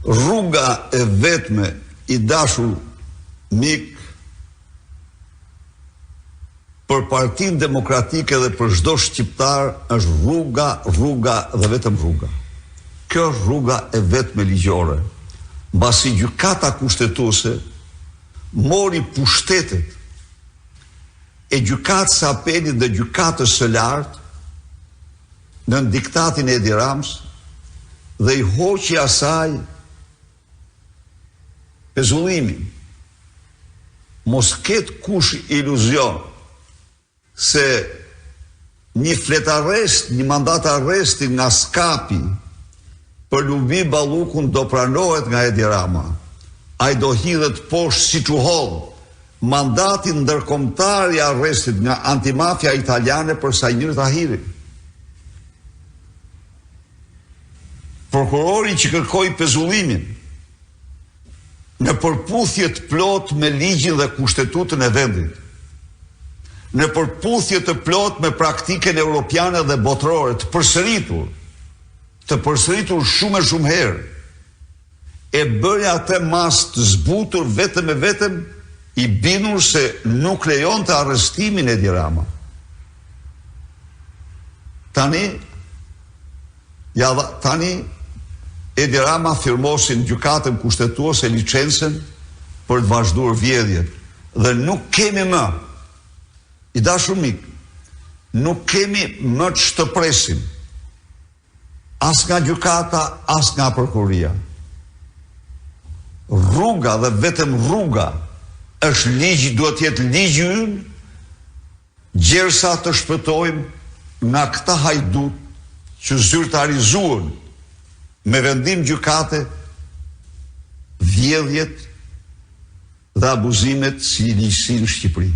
Rruga e vetme i dashur mik për Partinë Demokratike dhe për çdo shqiptar është rruga dhe vetëm rruga. Kjo është rruga e vetme ligjore. Mbasi gjykata kushtetuese mori pushtetet e gjykatës së apelit dhe gjykatës së lartë në diktatin e Edi Ramës dhe i hoqi asaj pezullimin. Mos ketë kush iluzion se një fletarrest, një mandat arresti nga skapi për Lubi Ballukun do pranohet nga Edi Rama. Ai do hidhet poshtë siç u hodh mandatin ndërkombëtar i arrestit nga antimafia italiane për Sajnir Tahiri. Prokurori që kërkoi pezullimin në përputhje të plot me ligjin dhe kushtetutën e vendit, në përputhje të plot me praktikën europiane dhe botërore, të përsëritur shumë e shumë herë, e bëri atë mas të zbutur vetëm e vetëm i bindur se nuk lejon të arrestimin e Edi Rama. Tani Edi Rama firmosin gjykatën kushtetuese licencën për të vazhduar vjedhjet dhe nuk kemi më, i dashur mik, nuk kemi më të presim as nga gjykata, as nga prokuria. Rruga dhe vetëm rruga është ligji, duhet të jetë ligji ynë, gjersa të shpëtojmë nga këta hajdut që zyrtarizuan me vendim gjykate vjedhjet dhe abuzimet si ligjësi në Shqipëri.